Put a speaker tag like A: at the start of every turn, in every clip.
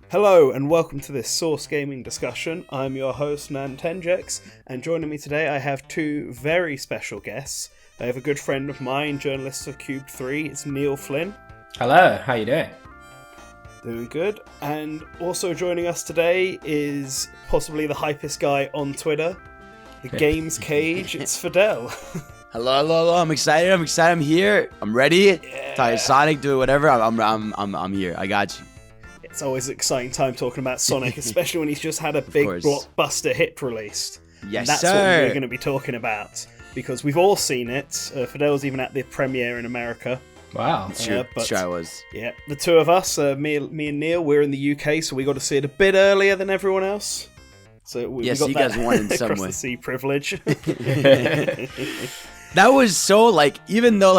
A: Hello and welcome to this Source Gaming discussion. I'm your host Nantenjex, and joining me today I have two very special guests. I have a good friend of mine, journalist of Cube 3, it's Neil Flynn.
B: Hello, how you doing?
A: Doing good. And also joining us today is possibly the hypest guy on Twitter, the GamesCage, it's Fidel.
C: Hello. I'm excited. I'm here. I'm ready.
A: Yeah.
C: Talk Sonic, do whatever. I'm here. I got you.
A: It's always an exciting time talking about Sonic, especially when he's just had a big blockbuster hit released.
C: Yes,
A: and that's
C: sir.
A: what we're going to be talking about, because we've all seen it. Fidel's even at the premiere in America.
B: Wow.
C: Sure I was.
A: Yeah, the two of us, me and Neil, we're in the UK, so we got to see it a bit earlier than everyone else. So we got
C: you guys won in some
A: across
C: way.
A: the sea privilege.
C: That was so, even though,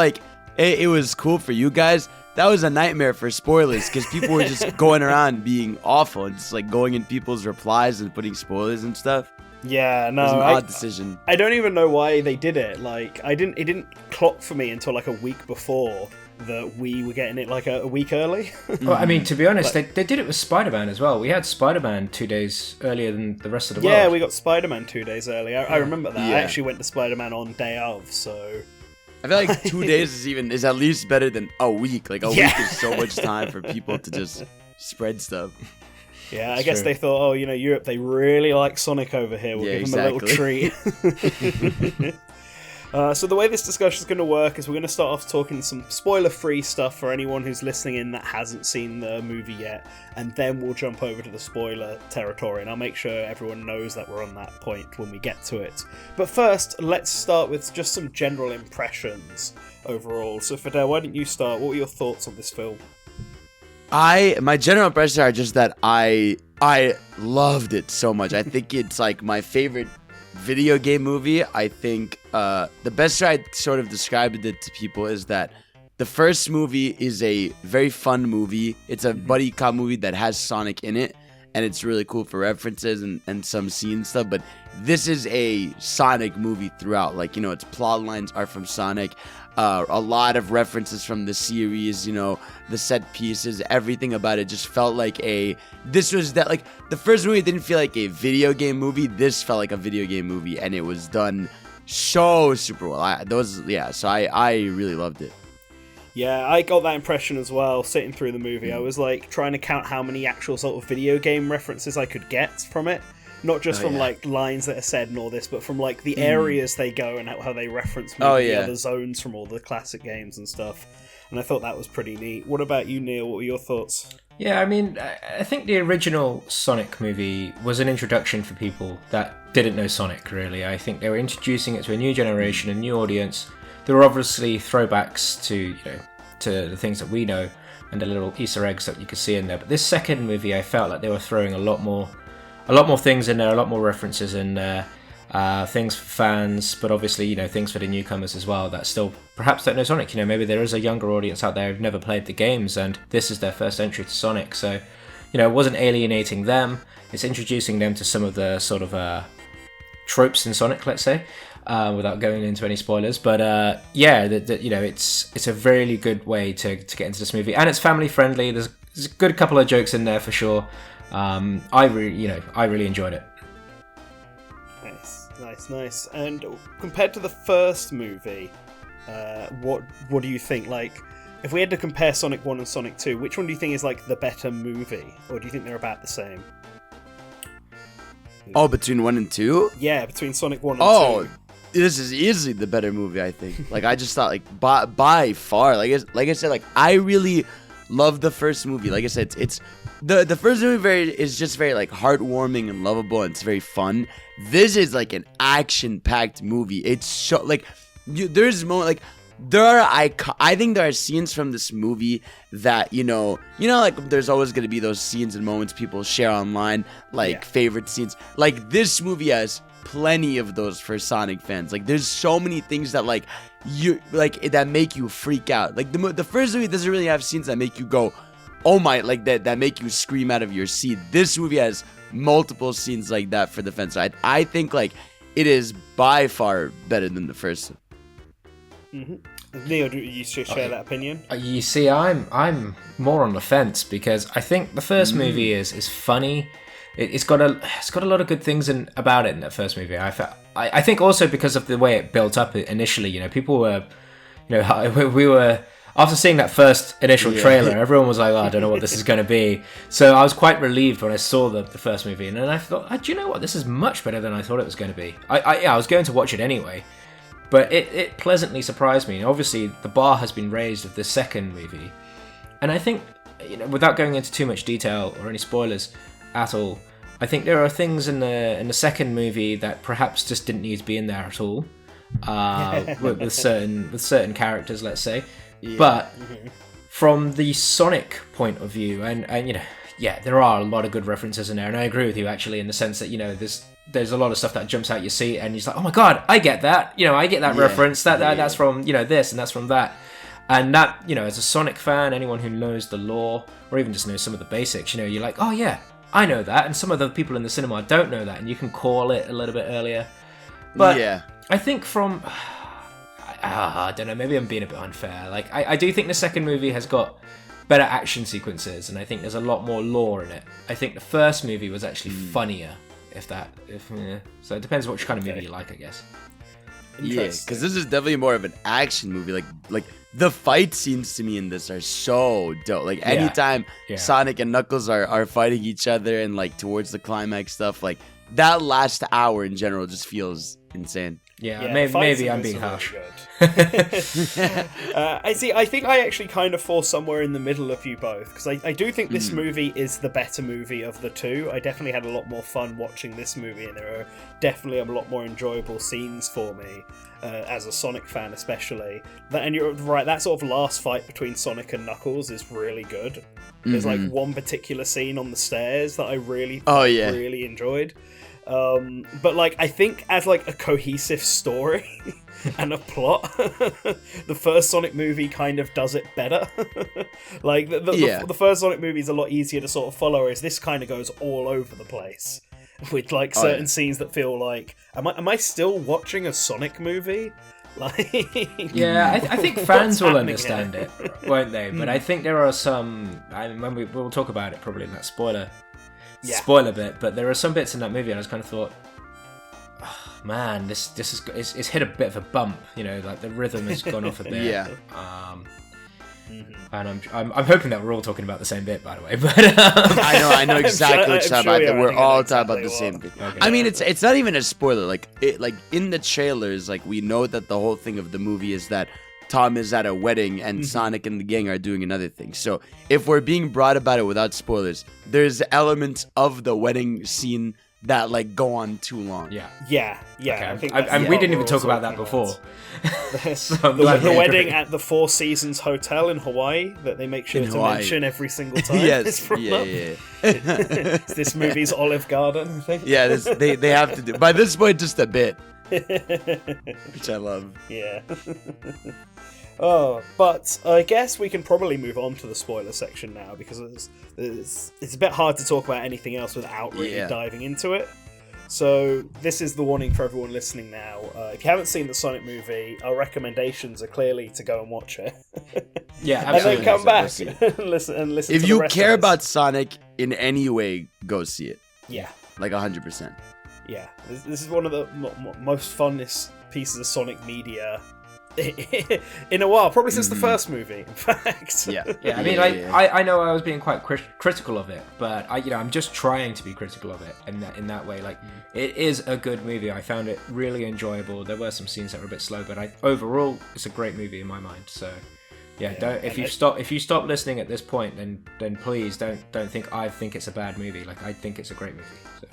C: it was cool for you guys, that was a nightmare for spoilers, because people were just going around being awful and just, going in people's replies and putting spoilers and stuff.
A: Yeah, no.
C: It was an odd decision.
A: I don't even know why they did it. It didn't clock for me until, a week before that we were getting it, a week early.
B: Well, I mean, to be honest, they did it with Spider-Man as well. We had Spider-Man 2 days earlier than the rest of the world.
A: Yeah, we got Spider-Man 2 days early. I remember that.
C: Yeah.
A: I actually went to Spider-Man on day of, so...
C: I feel like 2 days is at least better than a week. Week is so much time for people to just spread stuff.
A: Yeah, I guess they thought, Europe, they really like Sonic over here. We'll give them a little treat. So the way this discussion is going to work is we're going to start off talking some spoiler-free stuff for anyone who's listening in that hasn't seen the movie yet, and then we'll jump over to the spoiler territory, and I'll make sure everyone knows that we're on that point when we get to it. But first, let's start with just some general impressions overall. So Fidel, why don't you start? What were your thoughts on this film?
C: My general impressions are just that I loved it so much. I think it's my favorite video game movie. I think the best way I sort of described it to people is that the first movie is a very fun movie. It's a buddy cop movie that has Sonic in it, and it's really cool for references and some scene stuff. But this is a Sonic movie throughout. Its plot lines are from Sonic. A lot of references from the series, the set pieces, everything about it just felt the first movie didn't feel like a video game movie. This felt like a video game movie, and it was done so super well. So I really loved it.
A: Yeah, I got that impression as well, sitting through the movie. I was trying to count how many actual sort of video game references I could get from it. Not just from lines that are said and all this, but from the areas they go and how they reference the other zones from all the classic games and stuff. And I thought that was pretty neat. What about you, Neil? What were your thoughts?
B: Yeah, I mean, I think the original Sonic movie was an introduction for people that didn't know Sonic, really. I think they were introducing it to a new generation, a new audience. There were obviously throwbacks to the things that we know and the little Easter eggs that you could see in there. But this second movie, I felt like they were throwing a lot more things in there, a lot more references in there, things for fans, but obviously, things for the newcomers as well that still perhaps don't know Sonic. Maybe there is a younger audience out there who've never played the games and this is their first entry to Sonic. So, it wasn't alienating them. It's introducing them to some of the sort of tropes in Sonic, let's say, without going into any spoilers. But it's a really good way to get into this movie, and it's family friendly. There's a good couple of jokes in there for sure. I really enjoyed it.
A: Nice. And compared to the first movie, what do you think? If we had to compare Sonic 1 and Sonic 2, which one do you think is the better movie, or do you think they're about the same?
C: Oh, between 1 and 2?
A: Yeah, between Sonic 1 and 2.
C: This is easily the better movie, I think. I just thought by far, I said, I really love the first movie. Like I said, it's the first movie is just very heartwarming and lovable, and it's very fun. This is an action-packed movie. It's so there's moment I think there are scenes from this movie that there's always gonna be those scenes and moments people share online, favorite scenes. This movie has plenty of those for Sonic fans. There's so many things that that make you freak out. The first movie doesn't really have scenes that make you go, oh my, that make you scream out of your seat. This movie has multiple scenes like that for the fans. So I think it is by far better than the first.
A: Neil, do you share that opinion?
B: You see, I'm more on the fence because I think the first movie is funny. It's got a lot of good things about it in that first movie. I think also because of the way it built up initially. You know, people were, you know, we were. After seeing that first initial trailer, everyone was like, oh, I don't know what this is going to be. So I was quite relieved when I saw the first movie. And then I thought, do you know what? This is much better than I thought it was going to be. I was going to watch it anyway. But it pleasantly surprised me. And obviously, the bar has been raised with the second movie. And I think, you know, without going into too much detail or any spoilers at all, I think there are things in the second movie that perhaps just didn't need to be in there at all. With certain characters, let's say. Yeah. But from the Sonic point of view, and you know, yeah, there are a lot of good references in there, and I agree with you actually in the sense that, you know, there's a lot of stuff that jumps out your seat, and you're like, oh my god, I get that, you know, I get that reference, that's from, you know, this, and that's from that, and that, you know, as a Sonic fan, anyone who knows the lore or even just knows some of the basics, you know, you're like, oh yeah, I know that, and some of the people in the cinema don't know that, and you can call it a little bit earlier, but I think from. I don't know, maybe I'm being a bit unfair. Like, I do think the second movie has got better action sequences, and I think there's a lot more lore in it. I think the first movie was actually funnier, so it depends which kind of movie you like, I guess.
C: Yeah, because this is definitely more of an action movie. Like the fight scenes to me in this are so dope. Like, anytime Sonic and Knuckles are fighting each other and, like, towards the climax stuff, like, that last hour in general just feels insane.
B: Yeah, maybe I'm being harsh.
A: I see. I think I actually kind of fall somewhere in the middle of you both, because I do think this movie is the better movie of the two. I definitely had a lot more fun watching this movie, and there are definitely a lot more enjoyable scenes for me, as a Sonic fan especially. And you're right, that sort of last fight between Sonic and Knuckles is really good. There's like one particular scene on the stairs that I really enjoyed. But like, I think as like a cohesive story and a plot, the first Sonic movie kind of does it better. Like the first Sonic movie is a lot easier to sort of follow, whereas this kind of goes all over the place with like certain scenes that feel like, am I still watching a Sonic movie? Like,
B: I think fans will understand it, won't they? But I think there are some. We'll talk about it probably in that spoiler bit, but there are some bits in that movie and I just kind of thought, oh, man, this is it's hit a bit of a bump, you know, like the rhythm has gone off a bit. And I'm hoping that we're all talking about the same bit, by the way. But
C: I know exactly what you're talking about. We're all talking about the same thing. Okay. I mean, it's not even a spoiler. Like in the trailers, like, we know that the whole thing of the movie is that Tom is at a wedding and Sonic and the gang are doing another thing. So if we're being broad about it without spoilers, there's elements of the wedding scene that like go on too long.
A: Yeah.
B: Okay. And we didn't even talk about that before.
A: The wedding at the Four Seasons Hotel in Hawaii that they make sure to mention every single time.
C: Yes.
A: It's this movie's Olive Garden, I think.
C: Yeah, they have to do. By this point, just a bit. Which I love.
A: Yeah. But I guess we can probably move on to the spoiler section now, because it's a bit hard to talk about anything else without really diving into it. So this is the warning for everyone listening now. If you haven't seen the Sonic movie, our recommendations are clearly to go and watch it.
B: Yeah, absolutely.
A: And then come back and listen.
C: If
A: to
C: you
A: the rest
C: care
A: of
C: about Sonic in any way, go see it.
A: Yeah.
C: Like 100%.
A: Yeah, this is one of the most funnest pieces of Sonic media in a while, probably since the first movie, in fact.
B: Yeah. I mean, I know I was being quite critical of it, but I'm just trying to be critical of it in that way. Like, it is a good movie. I found it really enjoyable. There were some scenes that were a bit slow, but overall, it's a great movie in my mind. So, if you stop listening at this point, then please don't think I think it's a bad movie. Like, I think it's a great movie. So.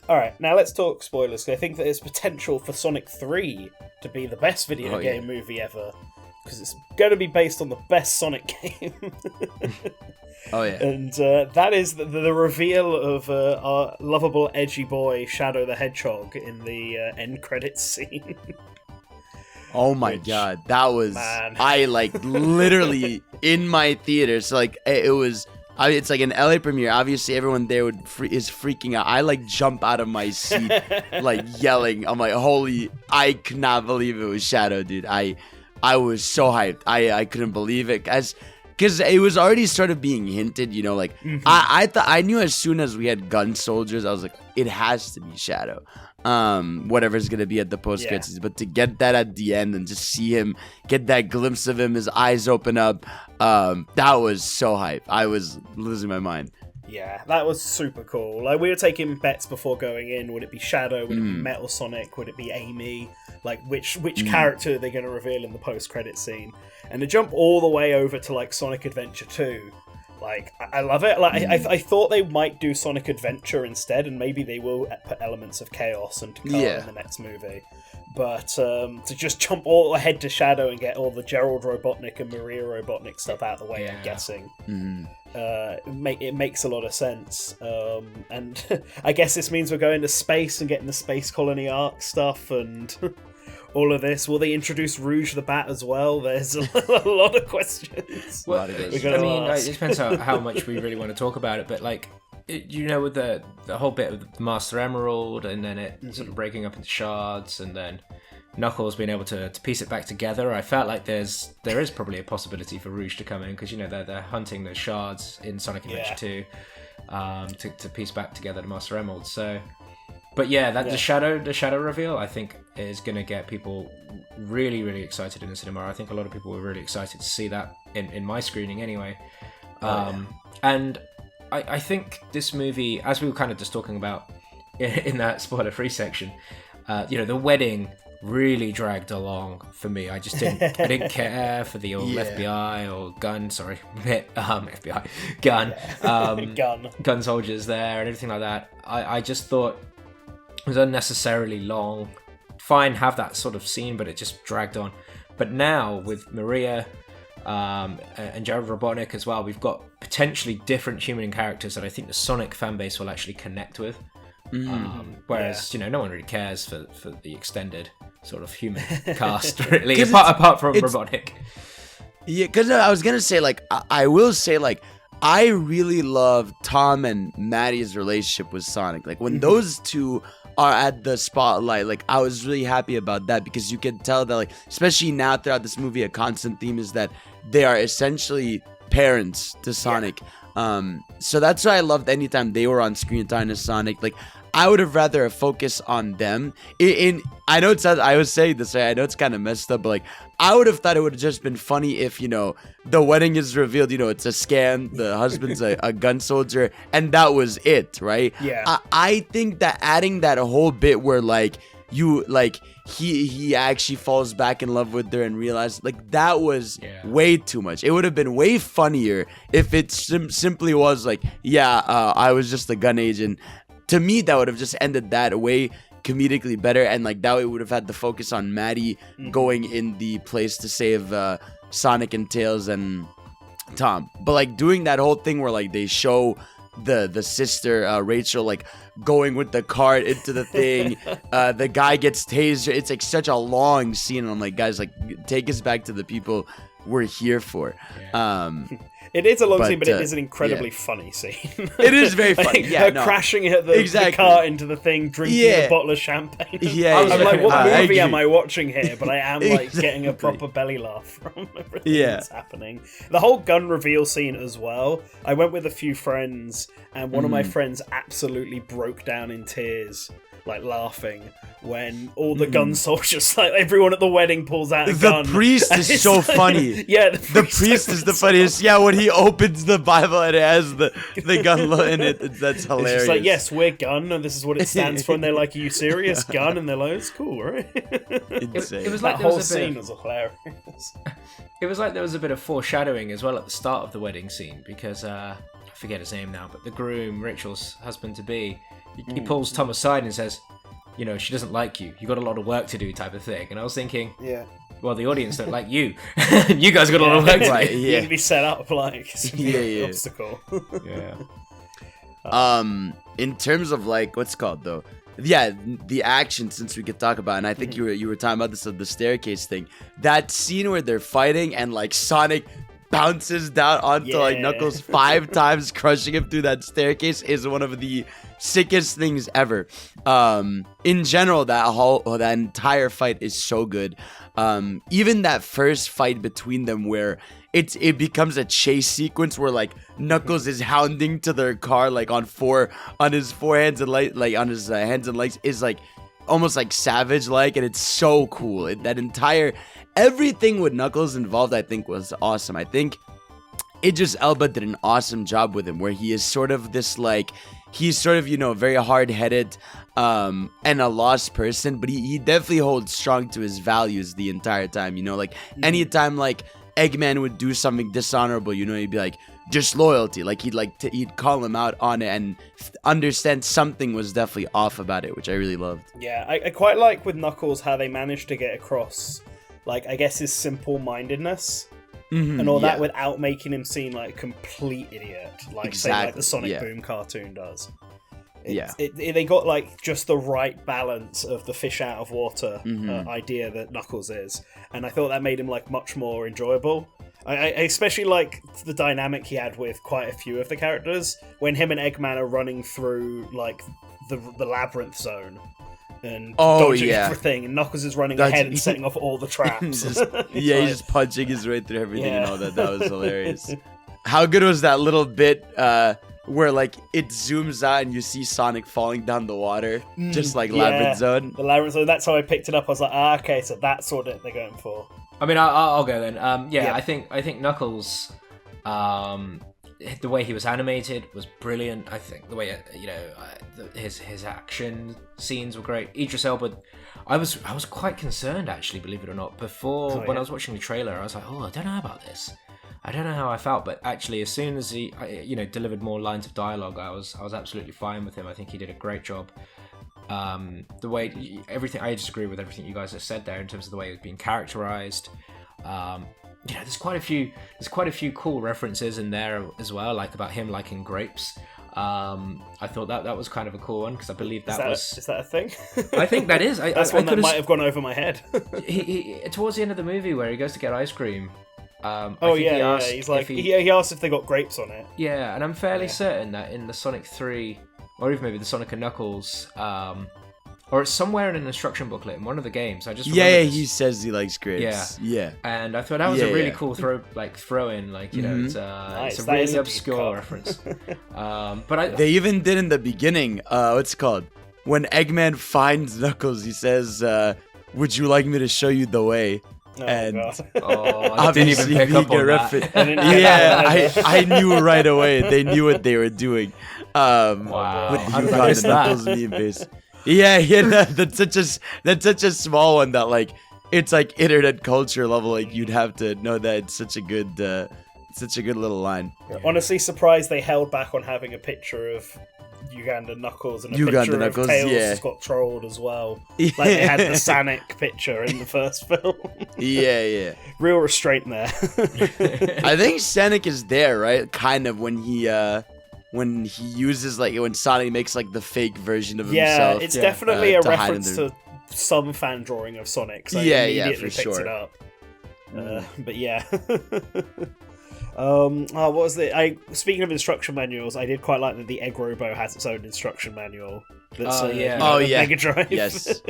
A: Alright, now let's talk spoilers, because I think that there's potential for Sonic 3 to be the best video game movie ever, because it's going to be based on the best Sonic game. And that is the reveal of our lovable, edgy boy, Shadow the Hedgehog, in the end credits scene.
C: Oh my god, that was... Man. I, literally, in my theater, so, it was... It's like an LA premiere. Obviously, everyone there is freaking out. I like jump out of my seat, like yelling. I'm like, holy! I could not believe it was Shadow, dude. I was so hyped. I couldn't believe it, because it was already sort of being hinted. You know, like I knew as soon as we had gun soldiers, I was like, it has to be Shadow. Whatever's gonna be at the post credits, but to get that at the end and just see him get that glimpse of him, his eyes open up, that was so hype. I was losing my mind.
A: Yeah, that was super cool. Like, we were taking bets before going in. Would it be Shadow? Would it be Metal Sonic? Would it be Amy? Like, which character are they going to reveal in the post-credit scene? And to jump all the way over to, like, Sonic Adventure 2, like, I love it. Like, I thought they might do Sonic Adventure instead, and maybe they will put elements of Chaos and Takara in the next movie. But to just jump all ahead to Shadow and get all the Gerald Robotnik and Maria Robotnik stuff out of the way, I'm guessing, it makes a lot of sense. And I guess this means we're going to space and getting the Space Colony Arc stuff and all of this. Will they introduce Rouge the Bat as well? There's a lot of questions.
B: Well, it depends on how much we really want to talk about it, but like, with the whole bit of the Master Emerald, and then it sort of breaking up into shards, and then Knuckles being able to piece it back together, I felt like there is probably a possibility for Rouge to come in, because they're hunting the shards in Sonic Adventure 2 to piece back together the Master Emerald. So, but the shadow reveal, I think, is going to get people really, really excited in the cinema. I think a lot of people were really excited to see that in my screening anyway. And I think this movie, as we were kind of just talking about in that spoiler-free section, the wedding really dragged along for me. I just didn't care for the old FBI or gun gun soldiers there and everything like that. I just thought it was unnecessarily long. Fine, have that sort of scene, but it just dragged on. But now with Maria and Jared Robotnik as well, we've got potentially different human characters that I think the Sonic fan base will actually connect with. Whereas no one really cares for the extended sort of human cast, really, apart from Robotnik.
C: Yeah, because I was gonna say, like, I will say, like, I really love Tom and Maddie's relationship with Sonic. Like, when those two are at the spotlight, like, I was really happy about that, because you can tell that, like, especially now throughout this movie, a constant theme is that they are essentially parents to Sonic. So that's why I loved anytime they were on screen talking to Sonic. Like, I would have rather focus on them. I know I was saying this, I know it's kind of messed up, but like, I would have thought it would have just been funny if, the wedding is revealed, it's a scam, the husband's a gun soldier, and that was it, right?
A: Yeah.
C: I think that adding that whole bit where, like, he actually falls back in love with her and realizes, like, that was way too much. It would have been way funnier if it simply was like, I was just a gun agent. To me, that would have just ended that way comedically better, and like that way would have had the focus on Maddie going in the place to save Sonic and Tails and Tom. But like doing that whole thing where like they show the sister Rachel like going with the cart into the thing, the guy gets tased. It's like such a long scene, and I'm like, guys, like, take us back to the people we're here for.
A: It is a long scene, but it is an incredibly funny scene.
C: It is very funny.
A: Crashing at the car into the thing, drinking a bottle of champagne. I'm like, what movie am I watching here? But I am like getting a proper belly laugh from everything that's happening. The whole gun reveal scene as well. I went with a few friends, and one of my friends absolutely broke down in tears, like laughing, when all the gun soldiers, like everyone at the wedding, pulls out a gun.
C: The priest is so funny.
A: Yeah,
C: the priest is the funniest. Yeah, when he opens the Bible and it has the gun in it, that's hilarious.
A: It's just like, yes, we're gun, and this is what it stands for. And they're like, are you serious, gun? And they're like, it's cool, right?
C: Insane.
A: It was like that whole scene was hilarious.
B: It was like there was a bit of foreshadowing as well at the start of the wedding scene, because I forget his name now, but the groom, Rachel's husband-to-be, he pulls Tom aside and says, she doesn't like you. You got a lot of work to do, type of thing. And I was thinking, well, the audience don't like you. You guys got a lot of work to do.
A: You're gonna be set up like an obstacle.
C: In terms of like what's it called though? Yeah, the action, since we could talk about, and I think you were talking about this of the staircase thing. That scene where they're fighting and like Sonic bounces down onto like
A: Yeah.
C: Knuckles 5 times, crushing him through that staircase is one of the sickest things ever. In general, that entire fight is so good. Even that first fight between them where it becomes a chase sequence where like Knuckles is hounding to their car like on his four hands and like on his hands and legs is like almost like savage like, and it's so cool. Everything with Knuckles involved, I think, was awesome. I think Idris Elba did an awesome job with him, where he is sort of this like, he's sort of, very hard-headed and a lost person, but he definitely holds strong to his values the entire time. Like anytime like Eggman would do something dishonorable, he'd be like, disloyalty. Like he'd call him out on it and understand something was definitely off about it, which I really loved.
A: Yeah, I quite like with Knuckles how they managed to get across, like, I guess his simple-mindedness and all that without making him seem like a complete idiot, like say like the Sonic Boom cartoon does. They got like just the right balance of the fish out of water idea that Knuckles is, and I thought that made him like much more enjoyable. I especially like the dynamic he had with quite a few of the characters when him and Eggman are running through like the labyrinth zone and dodging everything, and Knuckles is running ahead and setting off all the traps.
C: He's just punching his way through everything and all that. That was hilarious. How good was that little bit where like it zooms out and you see Sonic falling down the water, just like Labyrinth Zone?
A: The Labyrinth Zone, that's how I picked it up. I was like, okay, so that's what they're going for.
B: I mean, I'll go then. I think Knuckles, the way he was animated was brilliant. I think the way his action scenes were great. Idris Elba, I was quite concerned actually, believe it or not. When I was watching the trailer, I was like, I don't know about this. I don't know how I felt, but actually, as soon as he delivered more lines of dialogue, I was absolutely fine with him. I think he did a great job. The way everything, I just agree with everything you guys have said there in terms of the way it was being characterized. There's quite a few cool references in there as well, like about him liking grapes. I thought that was kind of a cool one because I believe is
A: that a thing?
B: I think that is.
A: That's one that might have gone over my head.
B: he towards the end of the movie where he goes to get ice cream.
A: He's like he asked if they got grapes on it.
B: Yeah, and I'm fairly certain that in the Sonic 3, or even maybe the Sonic and Knuckles, or it's somewhere in an instruction booklet in one of the games. I just remember
C: he says he likes grapes. Yeah.
B: And I thought that was a really cool throw in, like it's a really obscure reference.
C: They even did in the beginning. What's it called? When Eggman finds Knuckles, he says, "Would you like me to show you the way?"
B: I didn't even pick up on that.
C: I knew right away. They knew what they were doing.
B: Wow,
C: with the Uganda Knuckles meme base. That's such a small one that like it's like internet culture level. Like you'd have to know that it's such a good little line.
A: Honestly, surprised they held back on having a picture of Uganda Knuckles and a picture of Tails just got trolled as well. Like they had the Sonic picture in the first film. Real restraint there.
C: I think Sonic is there, right? Kind of when he uses like when Sonic makes like the fake version of himself.
A: Yeah, it's definitely a reference to some fan drawing of Sonic. So immediately picks it up. But yeah. What was it? Speaking of instruction manuals, I did quite like that the Egg Robo has its own instruction manual. That's, Mega Drive.
C: Yes,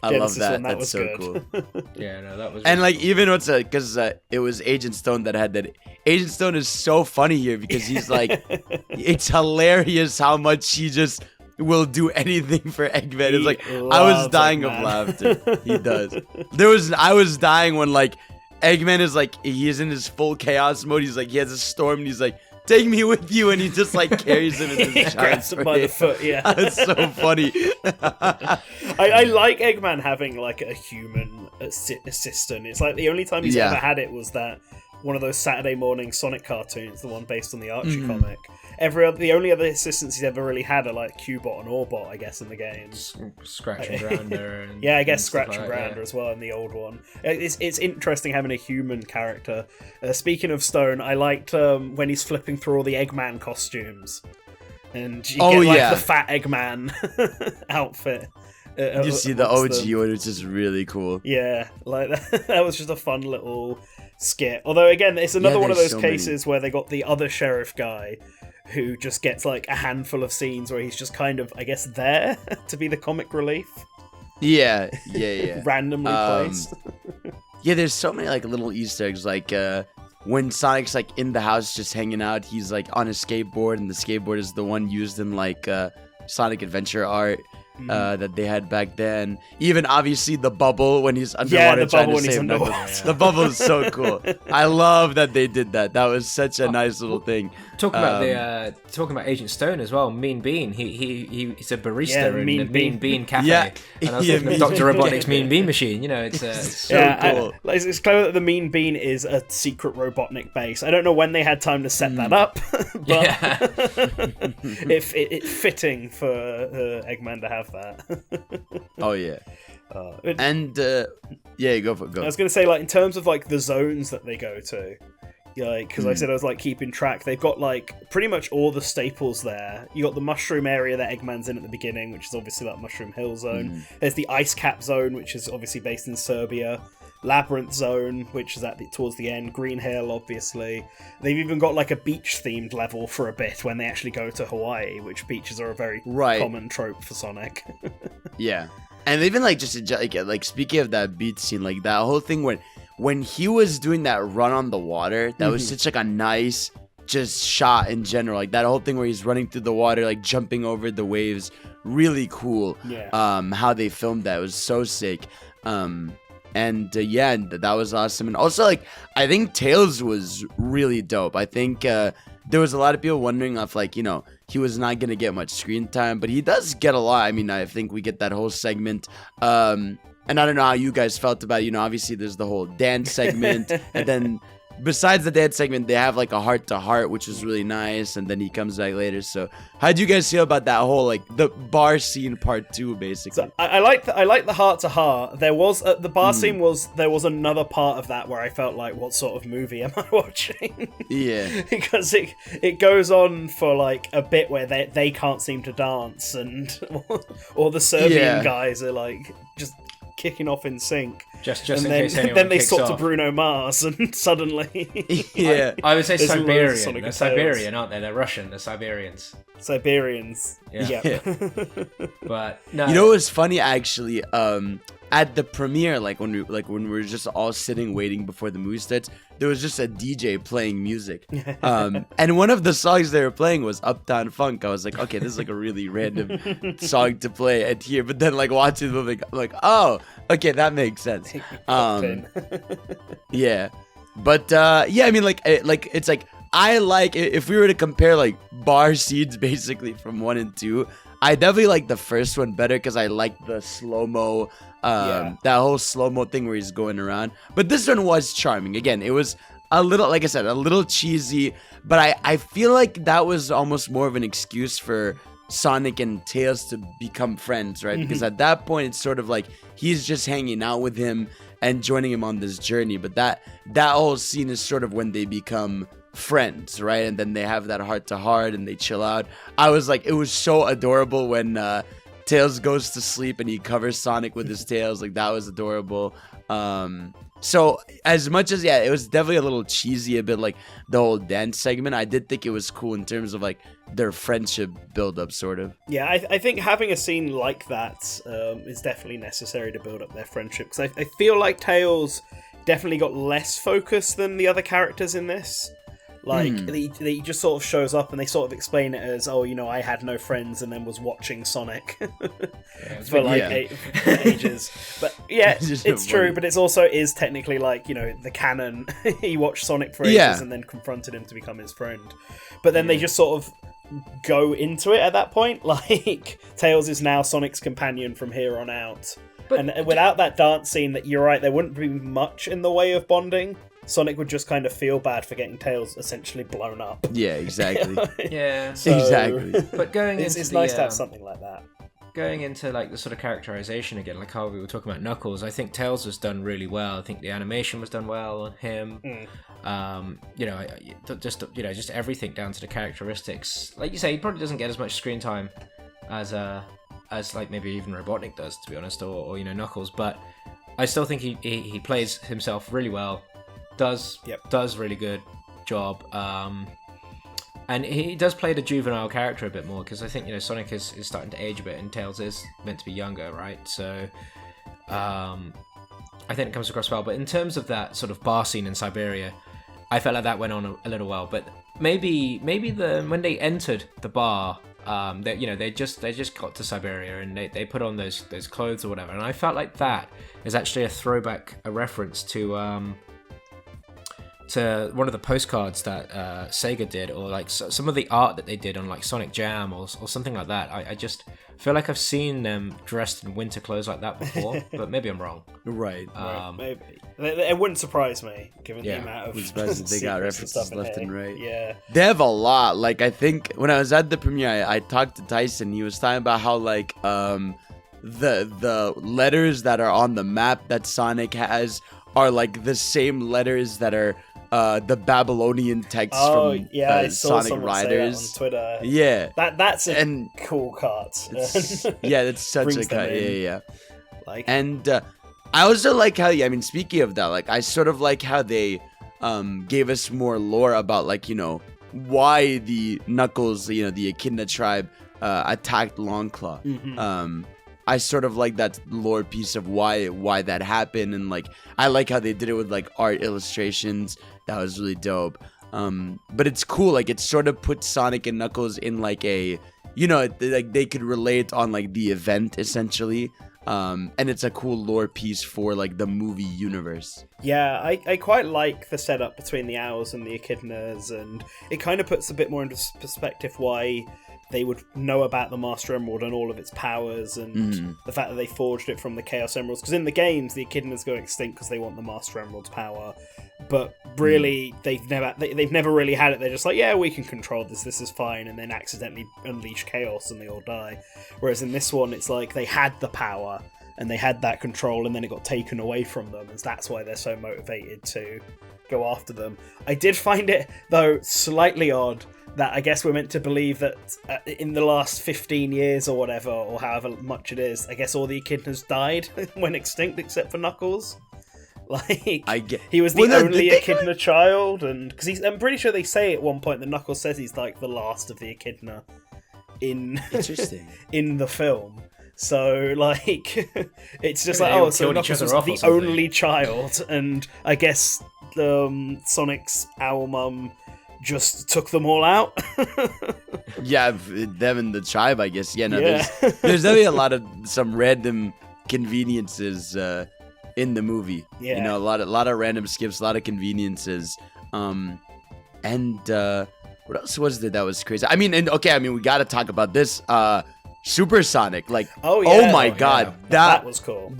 C: I love that. That's so
A: good.
C: cool.
B: That was.
C: And like even what's because it was Agent Stone that had that. Agent Stone is so funny here because he's like, it's hilarious how much he just will do anything for Eggman. It's like I was dying of laughter. He does. I was dying when like. Eggman is like, he's in his full chaos mode. He's like, he has a storm and he's like, take me with you. And he just like carries him in his
A: grabs him by the foot,
C: It's so funny.
A: I like Eggman having like a human assistant. It's like the only time he's ever had it was that one of those Saturday morning Sonic cartoons, the one based on the Archie comic. The only other assistants he's ever really had are like Cubot and Orbot, I guess, in the games.
B: Scratch and Grounder. And
A: I guess Scratch and Grounder as well in the old one. It's interesting having a human character. Speaking of Stone, I liked when he's flipping through all the Eggman costumes. And you get the fat Eggman outfit.
C: You see the
A: amongst
C: OG
A: them.
C: one, which is really cool.
A: Yeah, like that was just a fun little skit. Although again, it's another one of
C: there's
A: those
C: so
A: cases where they got the other sheriff guy who just gets like a handful of scenes where he's just kind of, I guess, there to be the comic relief.
C: Yeah.
A: Randomly placed.
C: Yeah, there's so many like little Easter eggs. Like when Sonic's like in the house just hanging out, he's like on a skateboard, and the skateboard is the one used in like Sonic Adventure art. That they had back then. Even obviously the bubble when he's underwater trying to save Knuckles. The bubble is so cool. I love that they did that. That was such a nice little thing.
B: Talking about Agent Stone as well. Mean Bean. He's a barista in the Mean Bean Cafe.
C: Yeah.
B: And I was thinking of Dr. Robotnik's Mean Bean machine. You know, it's
C: so cool.
A: It's clear that the Mean Bean is a secret Robotnik base. I don't know when they had time to set that up, but it's fitting for Eggman to have that.
C: Oh yeah. Go.
A: I was gonna say, like, in terms of like the zones that they go to, like, because I said I was like keeping track. They've got like pretty much all the staples there. You got the mushroom area that Eggman's in at the beginning, which is obviously that Mushroom Hill zone. There's the Ice Cap zone, which is obviously based in Serbia. Labyrinth Zone, which is towards the end. Green Hill, obviously. They've even got like a beach-themed level for a bit when they actually go to Hawaii, which beaches are a very common trope for Sonic.
C: Yeah, and even like just like speaking of that beach scene, like that whole thing when he was doing that run on the water, that was such like a nice just shot in general. Like that whole thing where he's running through the water, like jumping over the waves, really cool.
A: Yeah.
C: How they filmed that was so sick. And that was awesome. And also, like, I think Tails was really dope. I think there was a lot of people wondering if, like, you know, he was not going to get much screen time, but he does get a lot. I mean, I think we get that whole segment. And I don't know how you guys felt about it. You know, obviously there's the whole dance segment. And then besides the dance segment, they have, like, a heart-to-heart, which was really nice. And then he comes back later. So how'd you guys feel about that whole, like, the bar scene part 2, basically?
A: So I like the heart-to-heart. There was the bar scene there was another part of that where I felt like, what sort of movie am I watching?
C: Yeah.
A: Because it goes on for like a bit where they can't seem to dance, and all the Serbian guys are like just kicking off in sync.
B: Just
A: and
B: in
A: then,
B: case anyone
A: then they
B: kicks
A: swap
B: off.
A: to Bruno Mars, and suddenly,
C: Yeah.
B: I would say
A: There's loads of
B: Siberian.
A: Sonic
B: They're
A: and Tails.
B: Siberian, aren't they? They're Russian. They're Siberians.
A: Siberians.
B: Yeah. But no.
C: You know what's funny actually? At the premiere, like when we were just all sitting waiting before the movie starts, there was just a DJ playing music. And one of the songs they were playing was Uptown Funk. I was like, okay, this is like a really random song to play at here. But then like watching the movie, I'm like, oh, okay, that makes sense. Yeah. But I mean, like it's like I like if we were to compare like bar scenes basically from 1 and 2, I definitely like the first one better because I like the slow-mo, that whole slow-mo thing where he's going around. But this one was charming. Again, it was a little, like I said, a little cheesy, but I feel like that was almost more of an excuse for Sonic and Tails to become friends, right? Because at that point, it's sort of like he's just hanging out with him and joining him on this journey. But that whole scene is sort of when they become friends, right? And then they have that heart-to-heart and they chill out. I was like, it was so adorable when Tails goes to sleep and he covers Sonic with his tails. Like, that was adorable. So as much as it was definitely a little cheesy, a bit like the whole dance segment, I did think it was cool in terms of like their friendship build up, sort of.
A: Yeah, I think having a scene like that is definitely necessary to build up their friendship, because I feel like Tails definitely got less focus than the other characters in this. Like, he just sort of shows up and they sort of explain it as, oh, you know, I had no friends and then was watching Sonic for like ages. But yeah, it's true, but it's also is technically like, you know, the canon. He watched Sonic for ages and then confronted him to become his friend. But then they just sort of go into it at that point. Like, Tails is now Sonic's companion from here on out. And without that dance scene, that you're right, there wouldn't be much in the way of bonding. Sonic would just kind of feel bad for getting Tails essentially blown up.
C: Yeah, exactly.
A: Exactly.
B: But going into
A: it's nice to have something like that.
B: Going into like the sort of characterization again, like how we were talking about Knuckles, I think Tails was done really well. I think the animation was done well on him. You know, just everything down to the characteristics. Like you say, he probably doesn't get as much screen time as as like maybe even Robotnik does, to be honest, or Knuckles. But I still think he plays himself really well. Does really good job. And he does play the juvenile character a bit more, because I think Sonic is starting to age a bit, and Tails is meant to be younger, right? So I think it comes across well. But in terms of that sort of bar scene in Siberia, I felt like that went on a little well. But maybe when they entered the bar, they just got to Siberia and they put on those clothes or whatever, and I felt like that is actually a reference to one of the postcards that Sega did, or like some of the art that they did on like Sonic Jam or something like that. I just feel like I've seen them dressed in winter clothes like that before, but maybe I'm wrong.
C: Right.
A: Maybe. It wouldn't surprise me, given the amount of
C: they got references left and right.
A: Yeah.
C: They have a lot. Like, I think when I was at the premiere, I talked to Tyson. He was talking about how like the letters that are on the map that Sonic has are like the same letters that are the Babylonian text from
A: I saw
C: Sonic Riders
A: say that on Twitter.
C: Yeah,
A: that's a cool cut.
C: That's such a cut. Yeah.
A: Like,
C: and I also like how speaking of that, like I sort of like how they gave us more lore about like why the Knuckles, the Echidna tribe attacked Longclaw.
A: mm-hmm.
C: I sort of like that lore piece of why that happened, and like I like how they did it with like art illustrations. That was really dope. But it's cool, like it sort of puts Sonic and Knuckles in like a like they could relate on like the event essentially. And it's a cool lore piece for like the movie universe.
A: Yeah, I quite like the setup between the Owls and the Echidnas, and it kind of puts a bit more into perspective why they would know about the Master Emerald and all of its powers, and the fact that they forged it from the Chaos Emeralds. Because in the games, the Echidnas go extinct because they want the Master Emerald's power, but really they've never really had it. They're just like, yeah, we can control this. This is fine, and then accidentally unleash chaos and they all die. Whereas in this one, it's like they had the power and they had that control, and then it got taken away from them, and that's why they're so motivated to go after them. I did find it though slightly odd that I guess we're meant to believe that in the last 15 years or whatever, or however much it is, I guess all the Echidnas died, went extinct except for Knuckles. Like, he was the only Echidna child, and because I'm pretty sure they say at one point that Knuckles says he's like the last of the Echidna in in the film. So like, it's just like, so Knuckles was the only child, and I guess Sonic's owl mum just took them all out.
C: Yeah, them and the tribe, I guess. Yeah, no, there's definitely a lot of some random conveniences in the movie.
A: Yeah,
C: a lot of random skips, a lot of conveniences. And what else was there that was crazy? We got to talk about this. Supersonic, like, oh my god,
A: that was cool.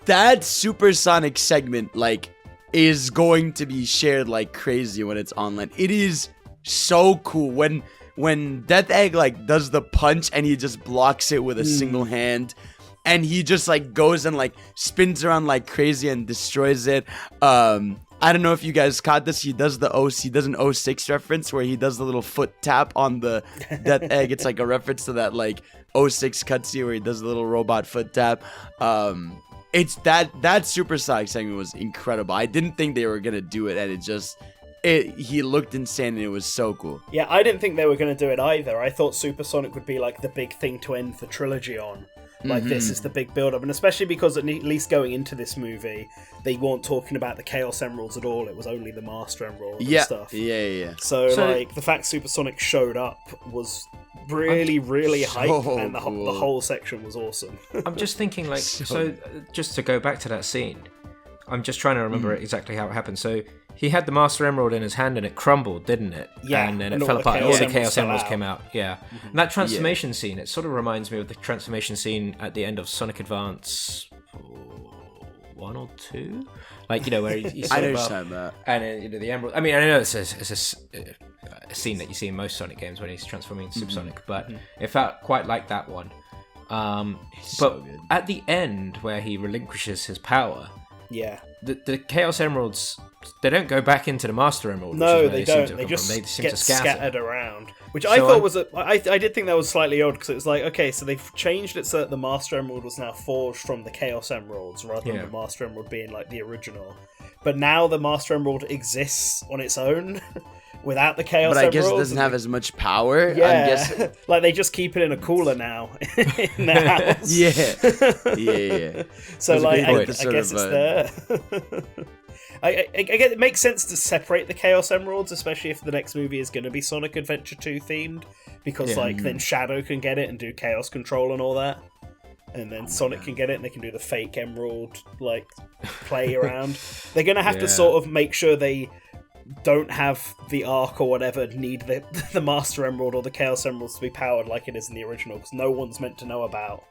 C: That Supersonic segment, like, is going to be shared like crazy when it's online. It is so cool when Death Egg like does the punch and he just blocks it with a single hand, and he just like goes and like spins around like crazy and destroys it. I don't know if you guys caught this. He does an 06 reference where he does the little foot tap on the Death Egg. It's like a reference to that like 06 cutscene where he does the little robot foot tap. It's that Supersonic segment was incredible. I didn't think they were gonna do it, and he looked insane, and it was so cool.
A: Yeah, I didn't think they were gonna do it either. I thought Supersonic would be like the big thing to end the trilogy on. Like, this is the big build-up, and especially because at least going into this movie, they weren't talking about the Chaos Emeralds at all. It was only the Master Emerald and stuff.
C: Yeah.
A: So like, the fact Supersonic showed up was really, really hype, and the whole section was awesome.
B: I'm just thinking, like, so just to go back to that scene, I'm just trying to remember exactly how it happened. So he had the Master Emerald in his hand and it crumbled, didn't it?
A: Yeah.
B: And then it fell apart. All the Chaos Emeralds came out. Yeah.
A: Mm-hmm.
B: And that transformation scene, it sort of reminds me of the transformation scene at the end of Sonic Advance 1 or 2. Like, where he's
C: I understand that.
B: And the Emerald. I mean, I know it's a scene that you see in most Sonic games when he's transforming into Supersonic, but it felt quite like that one. But
C: so good.
B: at the end, where he relinquishes his power,
A: Yeah.
B: The Chaos Emeralds, they don't go back into the Master Emerald.
A: No,
B: which is
A: they
B: where
A: don't.
B: They
A: They
B: seem
A: just
B: to
A: get
B: scatter.
A: scattered around. Which
B: So
A: I thought was I did think that was slightly odd, because it was like, okay, so they've changed it so that the Master Emerald was now forged from the Chaos Emeralds, rather than the Master Emerald being like the original. But now the Master Emerald exists on its own. Without the Chaos
C: But I
A: Emeralds.
C: guess it doesn't have as much power.
A: Yeah,
C: I'm guessing.
A: like they just keep it in a cooler now in the house.
C: Yeah.
A: So
C: That's a
A: like,
C: great
A: I guess it's there. I get it makes sense to separate the Chaos Emeralds, especially if the next movie is going to be Sonic Adventure 2 themed, because like then Shadow can get it and do Chaos Control and all that. And then Sonic can get it and they can do the fake Emerald like play around. They're going to have to sort of make sure they don't have the Arc or whatever need the Master Emerald or the Chaos Emeralds to be powered like it is in the original, because no one's meant to know about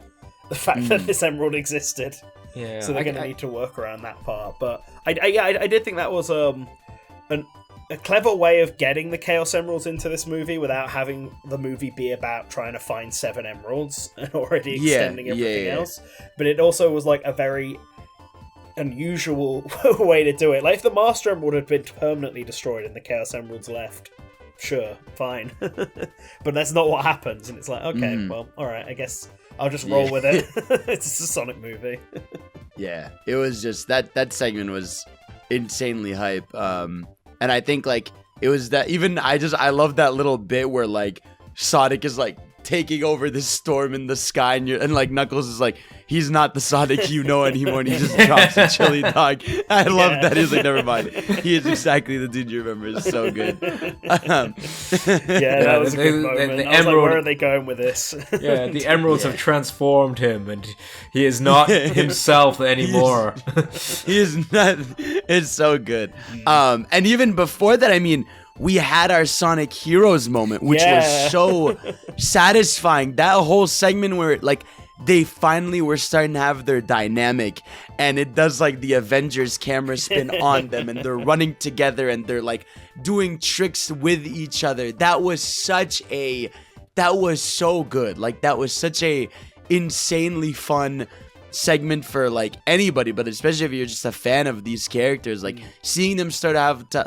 A: the fact that this emerald existed.
B: Yeah,
A: so they're going to need to work around that part. But I did think that was a clever way of getting the Chaos Emeralds into this movie without having the movie be about trying to find 7 emeralds and already extending everything else. But it also was like a very unusual way to do it. Like if the Master Emerald had been permanently destroyed and the Chaos Emeralds left, sure, fine. But that's not what happens, and it's like, okay, well, alright, I guess I'll just roll with it. It's a Sonic movie.
C: Yeah, it was just that segment was insanely hype. And I think like it was that even I love that little bit where like Sonic is like taking over this storm in the sky, and like Knuckles is like, he's not the Sonic you know anymore, and he just drops a chili dog. I love that. He's like, never mind, he is exactly the dude you remember. It's so good.
A: That was a good moment.
B: The
A: I was
B: emerald,
A: like, where are they going with this?
B: Yeah, the emeralds have transformed him, and he is not himself anymore.
C: He is not. It's so good. And even before that, I mean, we had our Sonic Heroes moment, which was so satisfying. That whole segment where like they finally were starting to have their dynamic, and it does like the Avengers camera spin on them, and they're running together and they're like doing tricks with each other. That was so good. Like that was such a insanely fun segment for like anybody, but especially if you're just a fan of these characters, like seeing them start to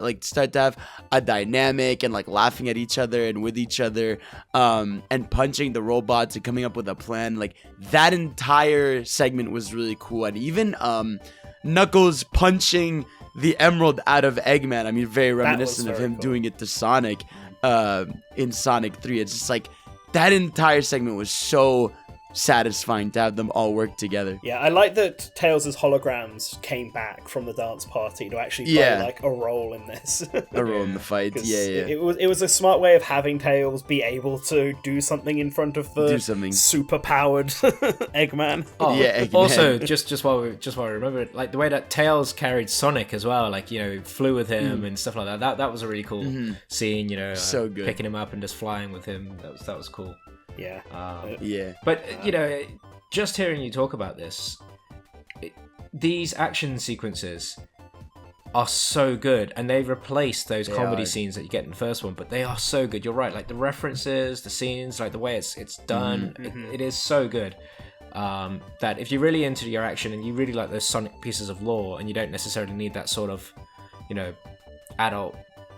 C: have a dynamic and like laughing at each other and with each other, and punching the robots and coming up with a plan. Like that entire segment was really cool. And even Knuckles punching the emerald out of Eggman, I mean, very reminiscent of him doing it to Sonic in Sonic 3. It's just like that entire segment was so satisfying to have them all work together.
A: Yeah, I like that Tails' holograms came back from the dance party to actually play like a role in this.
C: A role in the fight.
A: It was a smart way of having Tails be able to do something in front of the super powered Eggman.
B: Oh,
C: yeah, Eggman.
B: Also, just while we remember it, like the way that Tails carried Sonic as well, like, you know, flew with him and stuff like that. That was a really cool scene, you know,
C: so good.
B: Picking him up and just flying with him. That was cool.
A: Yeah.
B: But, you know, just hearing you talk about this, these action sequences are so good, and they've replaced those comedy scenes that you get in the first one, but they are so good. You're right, like the references, the scenes, like the way it's done, it is so good. That if you're really into your action and you really like those Sonic pieces of lore, and you don't necessarily need that sort of, you know, adult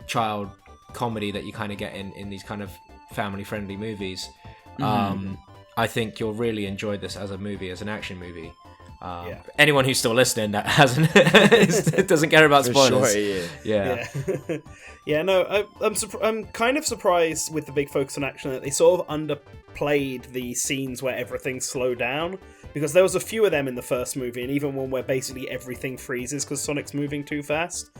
B: child comedy that you kind of get in these kind of family-friendly movies, I think you'll really enjoy this as a movie, as an action movie. Anyone who's still listening that hasn't doesn't care about spoilers.
C: Sure,
A: no, I'm kind of surprised with the big focus on action that they sort of underplayed the scenes where everything slowed down, because there was a few of them in the first movie, and even one where basically everything freezes because Sonic's moving too fast.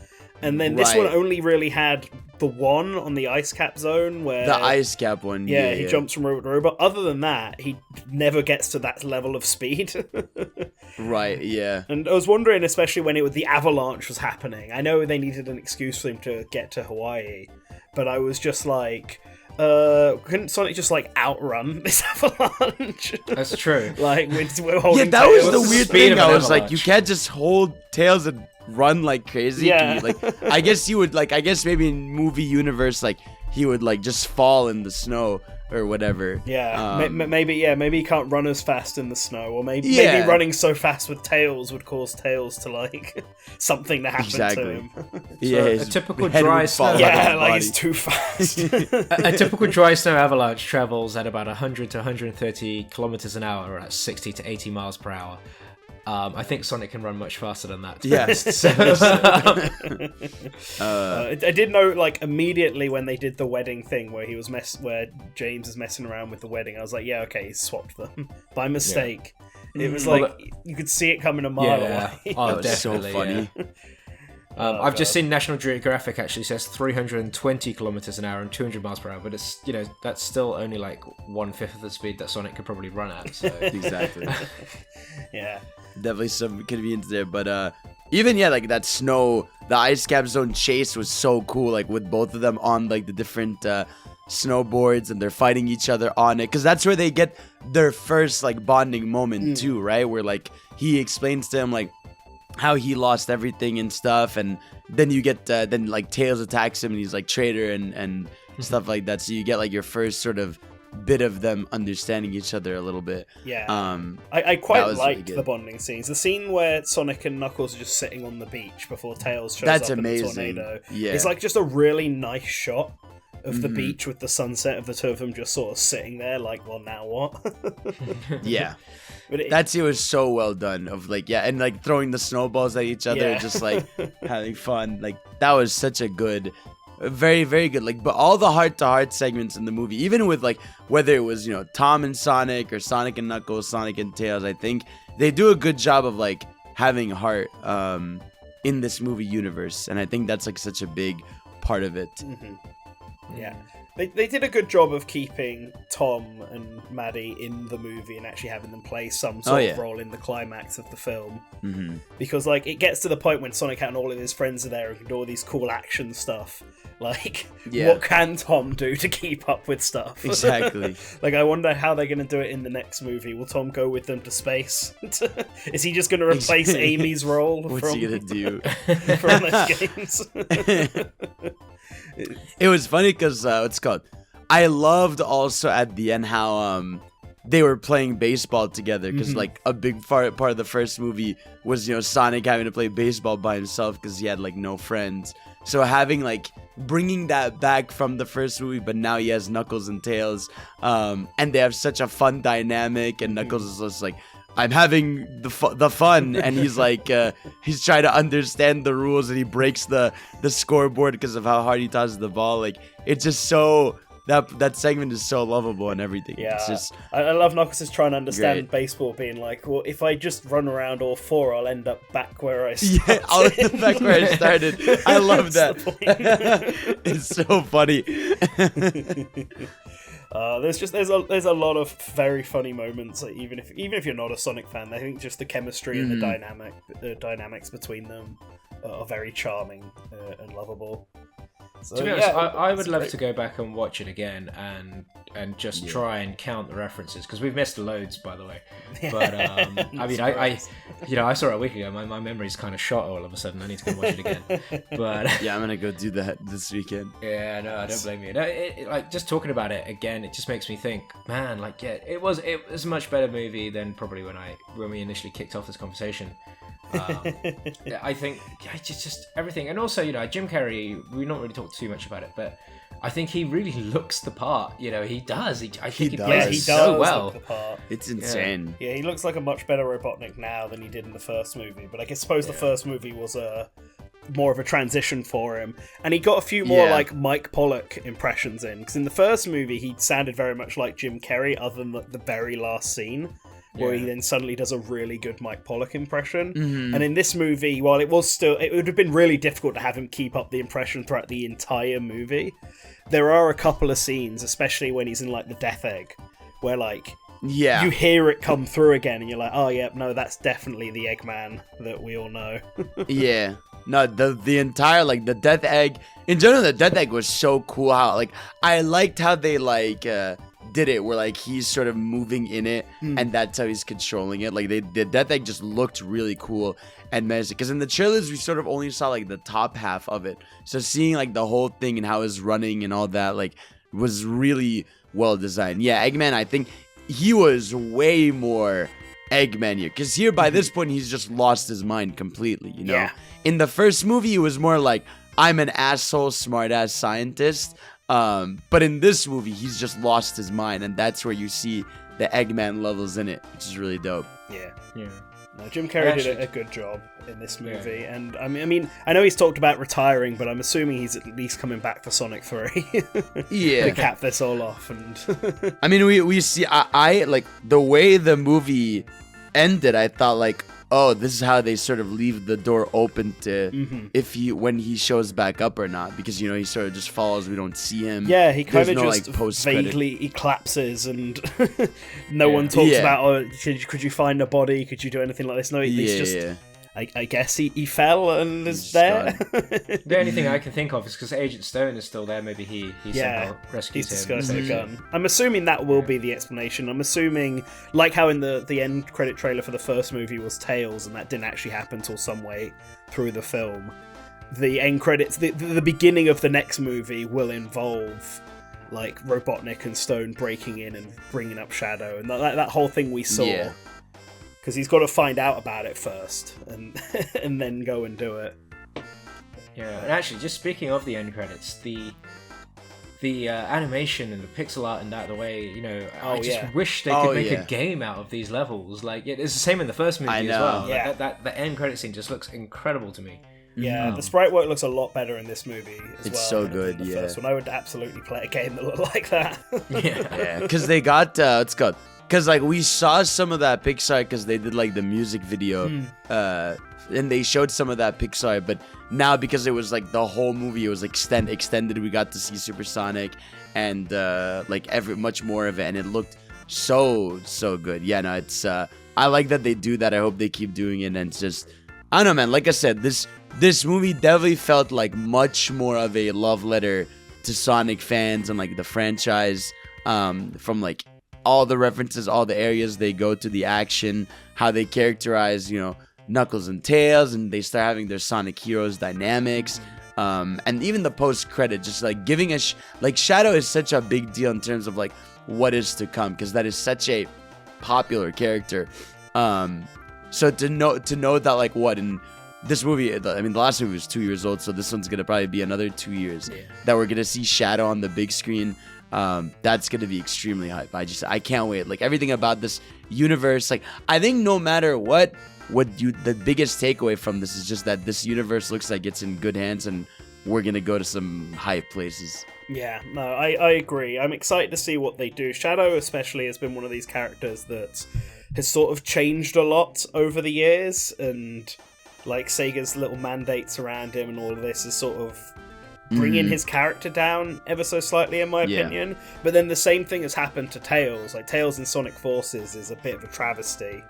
A: And then this one only really had the one on the ice cap zone where...
C: The ice cap one,
A: he jumps from robot to robot. Other than that, he never gets to that level of speed.
C: Right, yeah.
A: And I was wondering, especially when the avalanche was happening. I know they needed an excuse for him to get to Hawaii, but I was just like... couldn't Sonic just like outrun this avalanche?
B: That's true.
A: Like we're holding
C: that was
A: Tails.
C: the weird thing. I was like, you can't just hold Tails and run like crazy.
A: Yeah.
C: I guess you would I guess maybe in movie universe, like he would like just fall in the snow. or whatever.
A: Yeah, maybe he can't run as fast in the snow, or maybe running so fast with Tails would cause Tails to like something to happen to him.
B: A typical dry snow.
A: Yeah, like he's too fast.
B: A typical dry snow avalanche travels at about 100 to 130 kilometers an hour, or at 60 to 80 miles per hour. I think Sonic can run much faster than that.
C: Yes.
A: I did know, like, immediately when they did the wedding thing where where James is messing around with the wedding, I was like, yeah, okay, he swapped them by mistake. Yeah. It was you could see it coming a mile away.
C: Oh, that's so funny.
B: Yeah. I've just seen National Geographic actually says 320 kilometers an hour and 200 miles per hour, but it's that's still only like 1/5 of the speed that Sonic could probably run at. So.
C: Exactly.
A: Yeah.
C: Definitely some convenience there, but even like that snow, the ice cap zone chase was so cool. Like with both of them on like the different snowboards, and they're fighting each other on it, because that's where they get their first like bonding moment too, right? Where like he explains to him like how he lost everything and stuff, and then you get then like Tails attacks him and he's like traitor and stuff like that. So you get like your first sort of bit of them understanding each other a little bit.
A: Yeah. I quite liked the bonding scenes. The scene where Sonic and Knuckles are just sitting on the beach before Tails shows up
C: amazing.
A: in the tornado.
C: Yeah.
A: It's like just a really nice shot of the beach with the sunset of the two of them just sort of sitting there like, well, now what?
C: Yeah. It was so well done, of like, and like throwing the snowballs at each other, just like having fun. Like that was such a good, very, very good. Like, but all the heart-to-heart segments in the movie, even with like whether it was Tom and Sonic or Sonic and Knuckles, Sonic and Tails, I think they do a good job of like having heart in this movie universe, and I think that's like such a big part of it.
A: Yeah. They did a good job of keeping Tom and Maddie in the movie and actually having them play some sort of role in the climax of the film. Because like it gets to the point when Sonic and all of his friends are there and can do all these cool action stuff. Like, what can Tom do to keep up with stuff?
C: Exactly.
A: Like, I wonder how they're going to do it in the next movie. Will Tom go with them to space? Is he just going to replace Amy's role?
C: What's he going to do?
A: From those games?
C: It was funny because I loved also at the end how they were playing baseball together, because like a big part of the first movie was Sonic having to play baseball by himself because he had like no friends. So having like bringing that back from the first movie, but now he has Knuckles and Tails, and they have such a fun dynamic, and Knuckles is just like, I'm having the fun, and he's like, he's trying to understand the rules, and he breaks the scoreboard because of how hard he tosses the ball. Like, it's just so, that segment is so lovable and everything.
A: Yeah,
C: it's just,
A: I love Knuckles is trying to understand baseball, being like, well, if I just run around all four, I'll end up back where I started.
C: Yeah, I'll end up back where I started. I love that. It's so funny.
A: There's a lot of very funny moments. Like, even if you're not a Sonic fan, I think just the chemistry and the dynamics between them are very charming and lovable. So,
B: to be honest, I would love to go back and watch it again and just try and count the references, because we've missed loads, by the way. But I mean, I saw it a week ago. My memory's kind of shot all of a sudden. I need to go and watch it again. But
C: yeah, I'm gonna go do that this weekend.
B: Yeah, no, I don't blame you. No, like just talking about it again, it just makes me think, man, like it was a much better movie than probably when we initially kicked off this conversation. I think just everything, and also Jim Carrey, we've not really talked too much about it, but I think he really looks the part. He does. I think he plays so well.
A: Look the part.
C: It's insane.
A: Yeah, he looks like a much better Robotnik now than he did in the first movie. But I suppose the first movie was more of a transition for him, and he got a few more like Mike Pollock impressions in, because in the first movie he sounded very much like Jim Carrey, other than the very last scene, where he then suddenly does a really good Mike Pollock impression. And in this movie, while it would have been really difficult to have him keep up the impression throughout the entire movie, there are a couple of scenes, especially when he's in like the Death Egg, where like you hear it come through again, and you're like, oh yeah, no, that's definitely the Eggman that we all know.
C: Yeah. No, the entire, like, the Death Egg, in general, the Death Egg was so cool. How, like, I liked how they, like, did it, where, like, he's sort of moving in it, and that's how he's controlling it. Like, the Death Egg just looked really cool and menacing, because in the trailers, we sort of only saw, like, the top half of it. So seeing, like, the whole thing and how it's running and all that, like, was really well designed. Yeah, Eggman, I think he was way more Eggman here, because here by this point he's just lost his mind completely, you know?
A: Yeah.
C: In the first movie, it was more like, I'm an asshole, smart-ass scientist. But in this movie, he's just lost his mind, and that's where you see the Eggman levels in it, which is really dope.
A: Yeah.
B: Yeah.
A: No, Jim Carrey did a good job in this movie, and I mean, I know he's talked about retiring, but I'm assuming he's at least coming back for Sonic 3
C: Yeah.
A: to cap this all off. And
C: I mean, we see, I like the way the movie ended. I thought like, oh, this is how they sort of leave the door open to when he shows back up or not, because you know he sort of just follows. We don't see him.
A: yeah, he kind of
C: There's no,
A: just
C: like, post-credit.
A: vaguely he collapses, and no one talks about, oh, could you find a body? Could you do anything like this? No, he's just. I guess he fell and is there.
B: The only thing I can think of is because Agent Stone is still there. Maybe he somehow rescues
A: he's
B: him.
A: disguised in a gun. I'm assuming that will be the explanation. I'm assuming, like how in the end credit trailer for the first movie was Tails, and that didn't actually happen till some way through the film. The end credits, the beginning of the next movie will involve like Robotnik and Stone breaking in and bringing up Shadow, and that whole thing we saw.
C: Yeah.
A: Because he's got to find out about it first, and and then go and do it.
B: Yeah, and actually, just speaking of the end credits, the animation and the pixel art and that, the way, you know, I just wish they could make a game out of these levels. Like, it's the same in the first movie as well.
A: Yeah.
B: Like, that end credit scene just looks incredible to me.
A: Yeah, the sprite work looks a lot better in this movie as
C: It's
A: well.
C: so good,
A: than the
C: yeah.
A: first one. I would absolutely play a game that looked like that.
C: Yeah, because they got because like we saw some of that Pixar because they did like the music video, and they showed some of that Pixar, but now because it was like the whole movie, it was extended. We got to see Supersonic and like much more of it, and it looked so good. Yeah, no, it's I like that they do that. I hope they keep doing it, and it's just, I don't know, man. Like I said, this movie definitely felt like much more of a love letter to Sonic fans and like the franchise, from like all the references, all the areas they go to, the action, how they characterize, you know, Knuckles and Tails, and they start having their Sonic Heroes dynamics, and even the post-credit, just like giving us, like Shadow is such a big deal in terms of like what is to come, because that is such a popular character. So to know that like what in this movie, I mean the last movie was 2 years old, so this one's gonna probably be another 2 years that we're gonna see Shadow on the big screen. That's gonna be extremely hype. I can't wait. Like everything about this universe, like I think no matter what the biggest takeaway from this is just that this universe looks like it's in good hands, and we're gonna go to some hype places.
A: Yeah, no, I agree. I'm excited to see what they do. Shadow especially has been one of these characters that has sort of changed a lot over the years, and like Sega's little mandates around him and all of this is sort of bringing his character down ever so slightly, in my opinion. But then the same thing has happened to Tails. Like Tails in Sonic Forces is a bit of a travesty.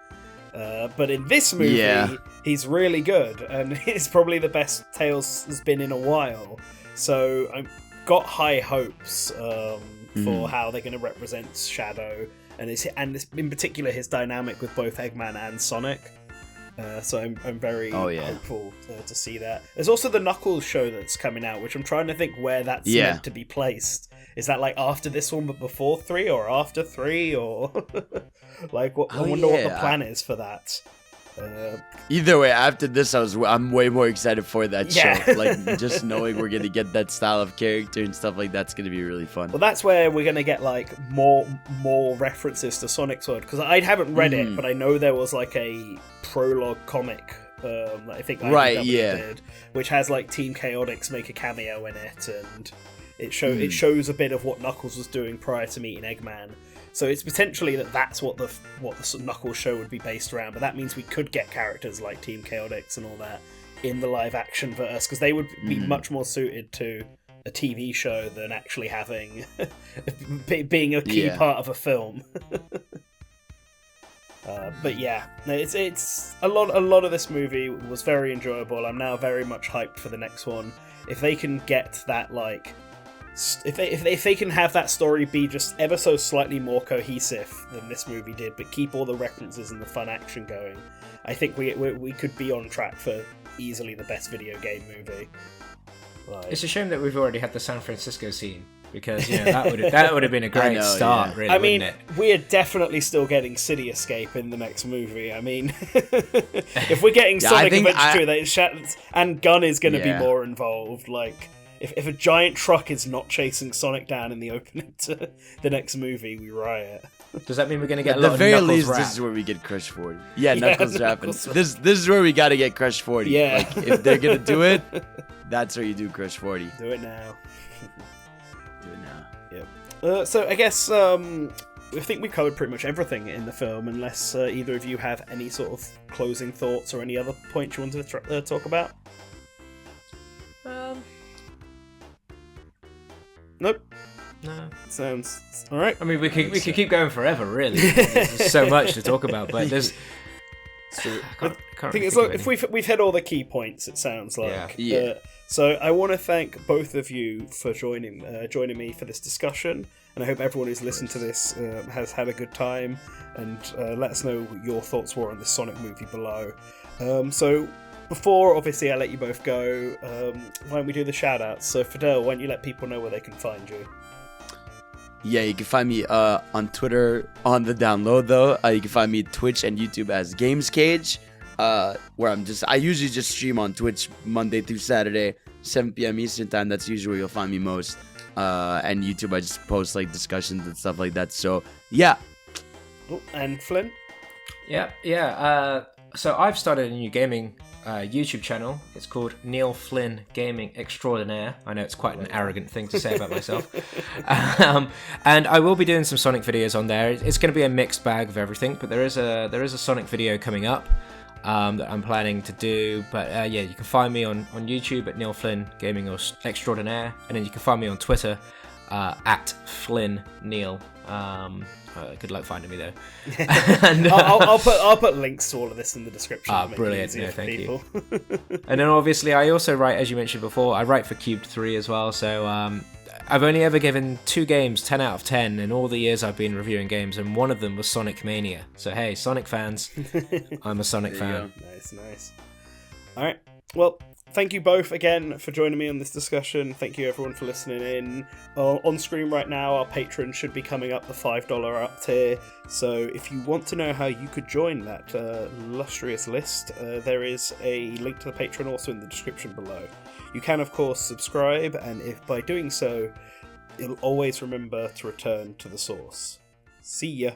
A: But in this movie, he's really good, and it's probably the best Tails has been in a while. So I've got high hopes for how they're going to represent Shadow, and in particular his dynamic with both Eggman and Sonic. So I'm very hopeful to see that. There's also the Knuckles show that's coming out, which I'm trying to think where that's meant to be placed. Is that like after this one but before 3, or after 3, or like I wonder what the plan is for that.
C: Either way, after this, I'm way more excited for that show. Like just knowing we're gonna get that style of character and stuff like that's gonna be really fun.
A: Well, that's where we're gonna get like more references to Sonic's World, because I haven't read it, but I know there was like a prologue comic that I think IDW did, which has like Team Chaotix make a cameo in it, and it shows a bit of what Knuckles was doing prior to meeting Eggman. So it's potentially that's what the Knuckles show would be based around, but that means we could get characters like Team Chaotix and all that in the live action verse, because they would be much more suited to a TV show than actually having being a key part of a film. But yeah, it's a lot of this movie was very enjoyable. I'm now very much hyped for the next one. If they can get that like. If they can have that story be just ever so slightly more cohesive than this movie did, but keep all the references and the fun action going, I think we could be on track for easily the best video game movie.
B: It's a shame that we've already had the San Francisco scene because that would have been a great start,
C: yeah.
B: really.
A: I mean,
B: wouldn't it?
A: we're definitely still getting City Escape in the next movie. I mean, if we're getting Sonic Adventure 2, and Gunn is going to be more involved. Like, if a giant truck is not chasing Sonic down in the opening to the next movie, we riot.
B: Does that mean we're going to get
C: At
B: a lot
C: the
B: of
C: very
B: Knuckles
C: least,
B: rap?
C: this is where we get Crush 40. Yeah, Knuckles rap.
A: Knuckles rap.
C: This is where we got to get Crush 40.
A: Yeah.
C: Like, if they're going to do it, that's where you do Crush 40.
A: Do it now.
C: Do it now.
A: Yep. So I guess I think we covered pretty much everything in the film, unless either of you have any sort of closing thoughts or any other points you wanted to talk about. Nope.
B: No.
A: Sounds all right.
B: I mean, we could keep going forever, really. There's so much to talk about, but there's.
A: I think it's like if we've hit all the key points, it sounds like.
C: Yeah.
A: So I want to thank both of you for joining me for this discussion, and I hope everyone who's listened to this has had a good time. And let us know what your thoughts were on the Sonic movie below. So before, obviously, I let you both go, why don't we do the shout-outs? So Fidel, why don't you let people know where they can find you?
C: Yeah, you can find me on Twitter on the download though. You can find me Twitch and YouTube as GamesCage, where I usually just stream on Twitch Monday through Saturday, 7 p.m. Eastern time. That's usually where you'll find me most. And YouTube, I just post like discussions and stuff like that. So yeah.
A: Oh, and Flynn?
B: Yeah. So I've started a new gaming YouTube channel. It's called Neil Flynn Gaming Extraordinaire. I know it's quite an arrogant thing to say about myself. And I will be doing some Sonic videos on there. It's going to be a mixed bag of everything, but there is a Sonic video coming up that I'm planning to do. But yeah, you can find me on YouTube at Neil Flynn Gaming Extraordinaire, and then you can find me on Twitter at Flynn Neil. Good luck finding me though. And,
A: I'll put links to all of this in the description.
B: Brilliant! Yeah, thank you. And then obviously I also write, as you mentioned before, I write for Cubed 3 as well. So I've only ever given 2 games 10 out of 10 in all the years I've been reviewing games, and one of them was Sonic Mania. So hey, Sonic fans, I'm a Sonic fan.
A: Nice. All right. Well, thank you both again for joining me on this discussion. Thank you everyone for listening in. On screen right now, our patrons should be coming up the $5 up tier. So if you want to know how you could join that illustrious list, there is a link to the Patreon also in the description below. You can, of course, subscribe, and if by doing so, you'll always remember to return to the source. See ya.